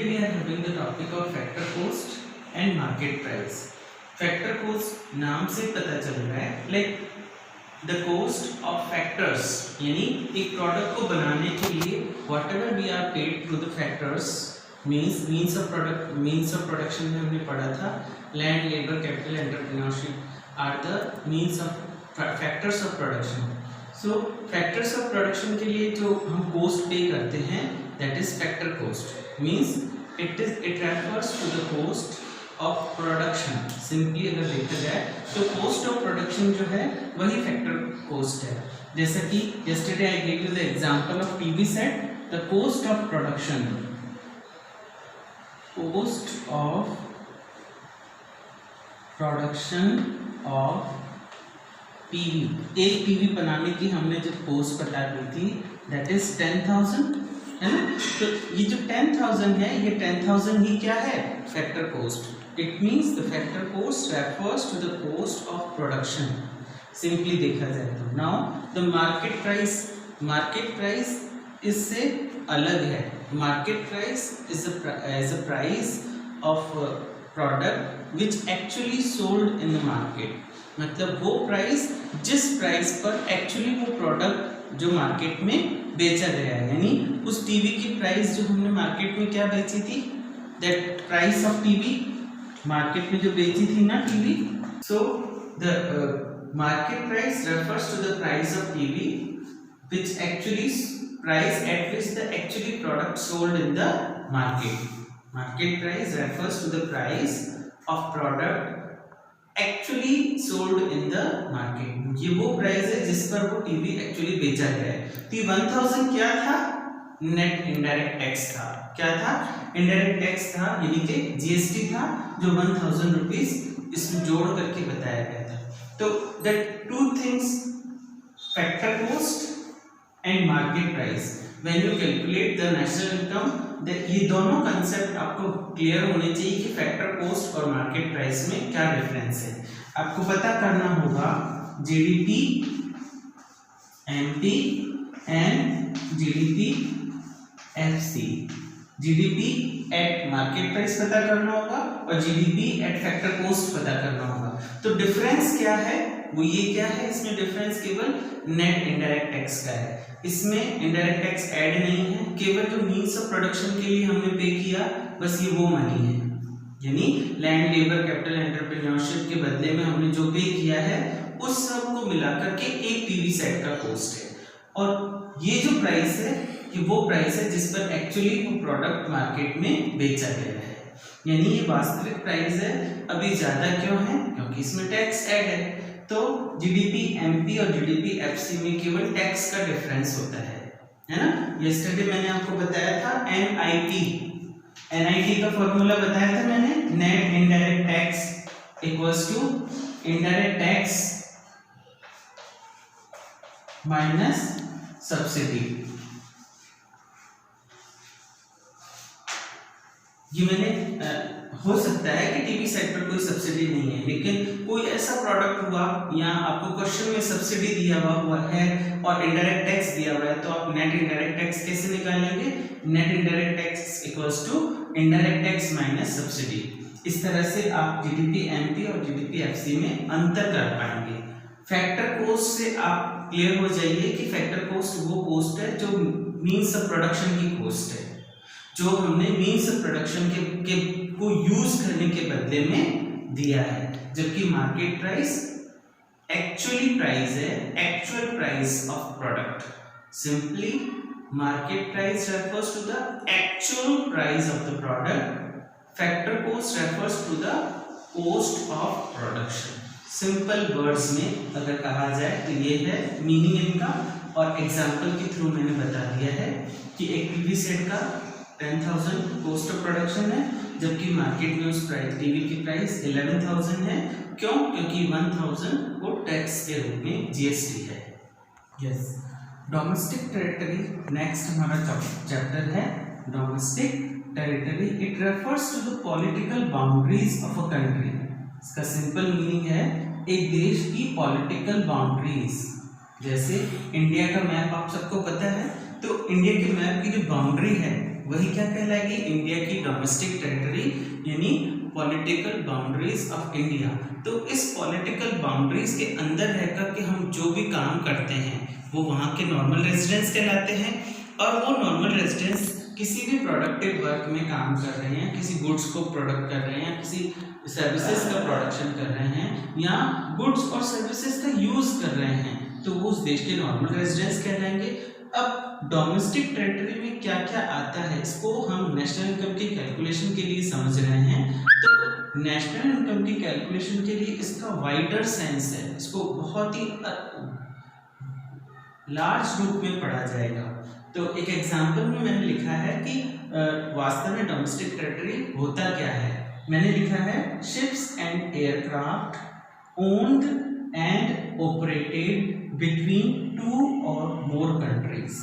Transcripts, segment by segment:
Today we are having the topic of factor cost and market price. Factor cost नाम से पता चल रहा है like the cost of factors, यानी एक प्रोडक्ट को बनाने के लिए whatever we are paid through the factors means of production में हमने पढ़ा था land, labor, capital, entrepreneurship are the means of factors of production. So factors of production के लिए जो हम cost पे करते हैं that is factor cost. Means it refers to the cost of production. Simply अगर देखा जाए तो cost of production जो है वही factor cost है. जैसा कि yesterday I gave you the example of TV set. The cost of production of PV. एक PV बनाने की हमने जो cost बता दी थी that is 10,000 है ना. तो ये जो 10,000 है ये 10,000 ही क्या है factor cost. It means the factor cost refers to the cost of production. Simply देखा जाए तो नाउ द मार्केट प्राइस इससे अलग है. Market price is a price of product which actually sold in the market. मतलब वो price जिस price पर एक्चुअली वो प्रोडक्ट जो मार्केट में बेचा गया है. यानी उस टीवी की प्राइस जो हमने मार्केट में क्या बेची थी that price of TV market में जो बेची थी ना TV. So the market price refers to the price of TV which actually price at which the actually product sold in the market. Market price refers to the price of product actually sold in the market. ये वो price है जिस पर वो TV actually बेचा गया है. तो 1000 क्या था नेट इनडायरेक्ट टैक्स था. क्या था इनडायरेक्ट टैक्स था यानी कि जीएसटी था जो 1000 रुपीज इसमें जोड़ करके बताया गया था. तो that two things factor cost and market price when you calculate the national income ये दोनों कंसेप्ट आपको क्लियर होने चाहिए कि फैक्टर कोस्ट और मार्केट प्राइस में क्या डिफरेंस है. आपको पता करना होगा GDP MP and GDP FC. GDP at market price पता करना होगा और जीडीपी एट फैक्टर कोस्ट पता करना होगा. तो डिफरेंस क्या है वो ये क्या है इसमें डिफरेंस केवल नेट इनडायरेक्ट टैक्स का है. इसमें इनडायरेक्ट टैक्स ऐड नहीं है. केवल जो मींस ऑफ प्रोडक्शन के लिए हमने पे किया बस ये वो मनी है. यानी लैंड, लेबर, कैपिटल, एंटरप्रेन्योरशिप के बदले में हमने जो पे किया है उस सब को मिलाकर के एक टीवी सेट का कॉस्ट है. और ये जो प्राइस है ये वो प्राइस है जिस पर एक्चुअली वो प्रोडक्ट मार्केट में बेचा गया है. यानी ये वास्तविक प्राइस है. अभी ज्यादा क्यों है क्योंकि इसमें टैक्स ऐड है. तो जीडीपी एमपी और जीडीपी एफसी में केवल टैक्स का डिफरेंस होता है ना. यस्टरडे मैंने आपको बताया था एनआईटी का फॉर्मूला बताया था मैंने. Net indirect tax equals to indirect tax minus subsidy. ये मैंने हो सकता है कि टीवी सेट पर कोई सब्सिडी नहीं है लेकिन कोई ऐसा प्रोडक्ट हुआ या आपको क्वेश्चन में सब्सिडी दिया हुआ है और इनडायरेक्ट टैक्स दिया हुआ है तो आप नेट इनडायरेक्ट टैक्स कैसे निकालेंगे. Net indirect tax equals to indirect tax minus subsidy. इस तरह से आप जीडीपी एमपी और जीडीपी एफसी में अंतर कर पाएंगे. फैक्टर कोस्ट से आप क्लियर हो जाइए कि फैक्टर कोस्ट वो कोस्ट है जो मींस ऑफ प्रोडक्शन की कोस्ट है जो हमने मींस ऑफ प्रोडक्शन के को यूज करने के बदले में दिया है. जबकि मार्केट प्राइस एक्चुअली प्राइस है actual price of product. Simply market price refers to the actual price of the product. Factor cost refers to the cost of production. Simple words में अगर कहा जाए तो ये है मीनिंग इनका. और एग्जांपल के थ्रू मैंने बता दिया है कि एक टीवी सेट का 10,000 कॉस्ट ऑफ प्रोडक्शन है जबकि मार्केट में उस प्राइस टीवी की प्राइस 11,000 है. क्यों क्योंकि 1,000 वो टैक्स के रूप में जीएसटी है. यस डोमेस्टिक टेरिटरी नेक्स्ट हमारा चैप्टर है domestic territory. It refers to the political boundaries of a country. इसका सिंपल मीनिंग है एक देश की पॉलिटिकल बाउंड्रीज. जैसे इंडिया का मैप आप सबको पता है तो इंडिया के मैप की जो बाउंड्री है वही क्या कहलाएगी, इंडिया की डोमेस्टिक टेरिटरी यानी पॉलिटिकल बाउंड्रीज ऑफ इंडिया। तो इस पॉलिटिकल बाउंड्रीज के अंदर रहकर के हम जो भी काम करते हैं वो वहाँ के नॉर्मल रेजिडेंट्स कहलाते हैं, और वो नॉर्मल रेजिडेंट्स किसी भी प्रोडक्टिव वर्क में काम कर रहे हैं, किसी गुड्स को प्रोडक्ट कर रहे हैं, किसी सर्विसेज का प्रोडक्शन कर रहे हैं, या गुड्स और सर्विसेज का यूज कर रहे हैं, तो वो उस देश के नॉर्मल रेजिडेंट्स कहलाएंगे। अब डोमेस्टिक टेरिटरी में क्या क्या आता है, इसको हम नेशनल इनकम की कैलकुलेशन के लिए समझ रहे हैं। तो नेशनल इनकम की कैलकुलेशन के लिए इसका वाइडर सेंस है, इसको बहुत ही लार्ज रूप में पढ़ा जाएगा। तो एक एग्जाम्पल में मैंने लिखा है कि वास्तव में डोमेस्टिक टेरिटरी होता क्या है। मैंने लिखा है ships and aircraft owned and operated between 2 और मोर कंट्रीज,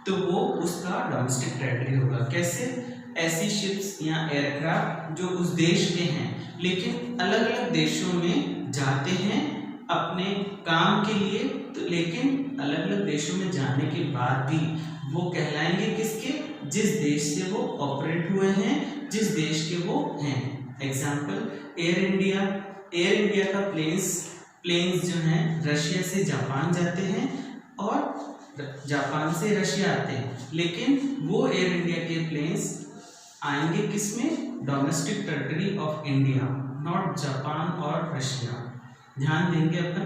तो वो उसका डोमेस्टिक टेरिटरी होगा। कैसे, ऐसी शिप्स या एयरक्राफ्ट जो उस देश के हैं लेकिन अलग अलग देशों में जाते हैं अपने काम के लिए, तो लेकिन अलग अलग देशों में जाने के बाद भी वो कहलाएंगे किसके, जिस देश से वो ऑपरेट हुए हैं, जिस देश के वो हैं। एग्जाम्पल एयर इंडिया का प्लेन्स जो हैं रशिया से जापान जाते हैं और जापान से रशिया आते हैं, लेकिन वो एयर इंडिया के प्लेन्स आएंगे किसमें, domestic territory of India, not Japan और रशिया। ध्यान देंगे अपन,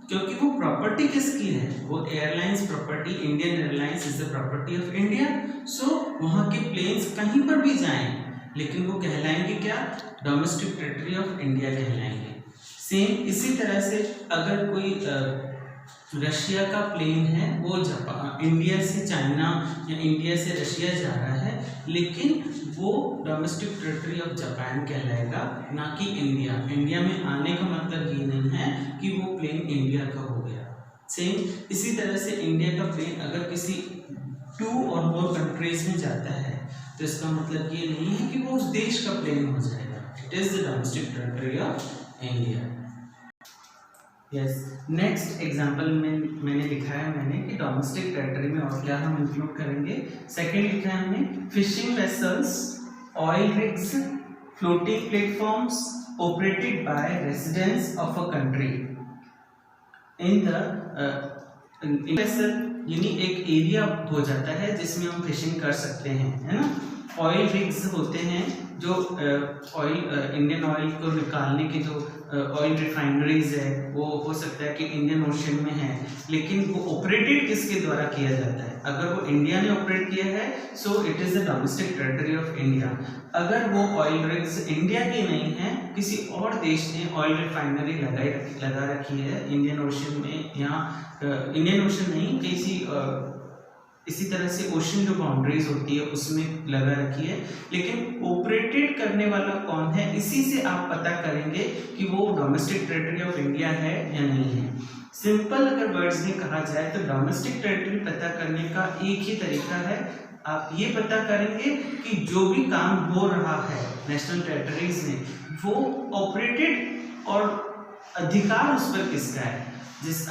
क्योंकि वो प्रॉपर्टी किसकी है, वो airlines property, Indian airlines is the property of India. So वहाँ के प्लेन्स कहीं पर भी जाएं लेकिन वो कहलाएंगे क्या, डोमेस्टिक टेरिटरी ऑफ इंडिया कहलाएंगे। सेम इसी तरह से अगर कोई रशिया का प्लेन है, वो इंडिया से चाइना या इंडिया से रशिया जा रहा है, लेकिन वो डोमेस्टिक टेरिटरी ऑफ जापान कहलाएगा, ना कि इंडिया में आने का मतलब ये नहीं है कि वो प्लेन इंडिया का हो गया। सेम इसी तरह से इंडिया का प्लेन अगर किसी 2 और मोर कंट्रीज में जाता है तो इसका मतलब ये नहीं है कि वो उस देश का प्लेन हो जाएगा, it is the domestic territory of India. Yes, next example में मैंने लिखा है कि डोमेस्टिक टेरिटरी में और क्या हम इंक्लूड करेंगे। सेकंड लिखा है हमने fishing vessels, oil rigs, floating platforms operated bye residents of a country in the vessel, यानी एक एरिया हो जाता है जिसमें हम फिशिंग कर सकते हैं, है ना। ऑयल रिग्स होते हैं जो इंडियन ऑयल को निकालने की जो ऑयल रिफाइनरीज है, वो हो सकता है कि इंडियन ओशन में है, लेकिन वो ऑपरेटेड किसके द्वारा किया जाता है, अगर वो इंडिया ने ऑपरेट किया है so it is the domestic territory of India. अगर वो ऑयल रिग्स इंडिया की नहीं है, किसी और देश ने ऑयल रिफाइनरी लगा रखी है इंडियन ओशन में, या इंडियन ओशन नहीं, किसी इसी तरह से ओशन जो बाउंड्रीज होती है उसमें लगा रखी है, लेकिन ऑपरेटेड करने वाला कौन है, इसी से आप पता करेंगे कि वो डोमेस्टिक टेरिटरी ऑफ इंडिया है या नहीं है। सिंपल अगर वर्ड्स में कहा जाए तो डोमेस्टिक टेरिटरी पता करने का एक ही तरीका है, आप ये पता करेंगे कि जो भी काम हो रहा है नेशनल टेरिटरीज में वो ऑपरेटेड और अधिकार उस पर किसका है।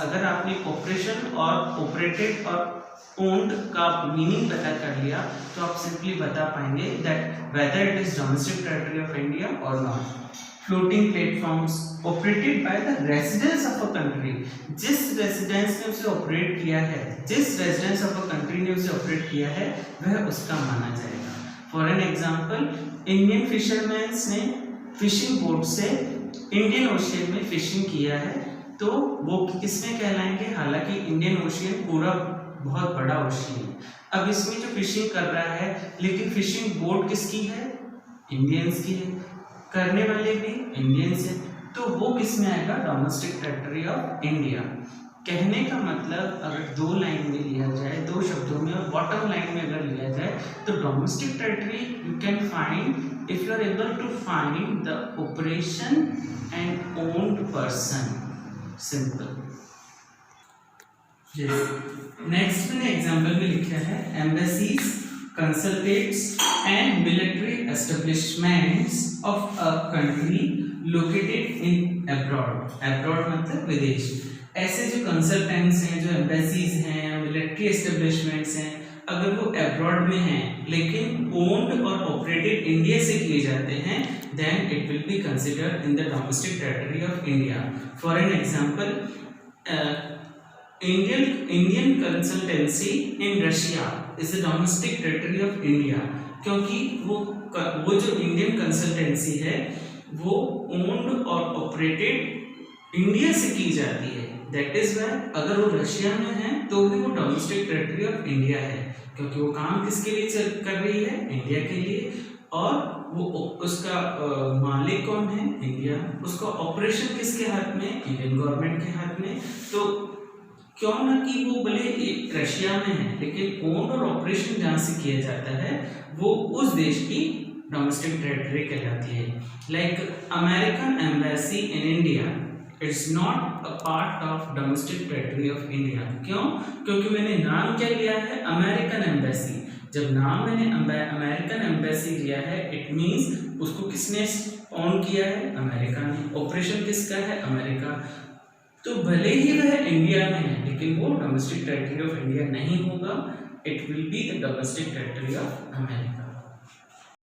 अगर आपने ऑपरेशन और ऑपरेटेड और ओन्ड का मीनिंग पता कर लिया तो आप सिंपली बता पाएंगे that whether it is domestic territory of India और not. Floating platforms operated by the residents of a country, जिस रेजिडेंस ने उसे ऑपरेट किया है, जिस रेजिडेंस ऑफ अ कंट्री ने उसे ऑपरेट किया है वह उसका माना जाएगा। For an example, Indian fisherman's ने फिशिंग बोट से इंडियन ओशियन में फिशिंग किया है, तो वो किसमें कहलाएंगे, हालांकि इंडियन ओशियन पूरा बहुत बड़ा ओशियन है, अब इसमें जो फिशिंग कर रहा है लेकिन फिशिंग बोट किसकी है, इंडियंस की है, करने वाले भी इंडियंस है, तो वो किसमें आएगा, डोमेस्टिक टेरिटरी ऑफ इंडिया। कहने का मतलब अगर 2 लाइन में लिया जाए, 2 शब्दों में, और बॉटम लाइन में अगर लिया जाए तो domestic territory you can find if you are able to find the operation and owned person, simple. Next मैंने एग्जाम्पल में लिखा है embassies, consulates and military establishments of a country located in abroad. Abroad मतलब विदेश। ऐसे जो consultants हैं, जो एम्बेसीज हैं, मिलिट्री एस्टेब्लिशमेंट्स हैं, अगर वो अब्रॉड में हैं लेकिन ओन्ड और ऑपरेटेड इंडिया से किए जाते हैं, then it will be considered in the domestic territory of India. For an example, Indian consultancy in Russia is the domestic territory of India, क्योंकि वो जो इंडियन कंसल्टेंसी है वो ओन्ड और ऑपरेटेड इंडिया से की जाती है। दैट इज वाई अगर वो रशिया में है तो भी वो डोमेस्टिक टेरिटरी ऑफ इंडिया है, क्योंकि वो काम किसके लिए कर रही है, इंडिया के लिए, और वो उसका मालिक कौन है, इंडिया, उसका ऑपरेशन किसके हाथ में, इंडियन गवर्नमेंट के हाथ में। तो क्यों ना कि वो भले रशिया में है लेकिन ओन और ऑपरेशन जहाँ से किया जाता है वो उस देश की डोमेस्टिक टेरिटरी कहलाती है। Like American embassy in India it's not a part of domestic territory of India. क्यों? क्योंकि मैंने नाम क्या लिया है, अमेरिकन एम्बेसी। जब नाम मैंने अमेरिकन एम्बेसी लिया है इट मीन्स उसको किसने ऑन किया है, अमेरिका ने। ऑपरेशन किसका है, अमेरिका। तो भले ही वह इंडिया में है लेकिन वो डोमेस्टिक टेरिटरी ऑफ इंडिया नहीं होगा, it will be the domestic territory of America.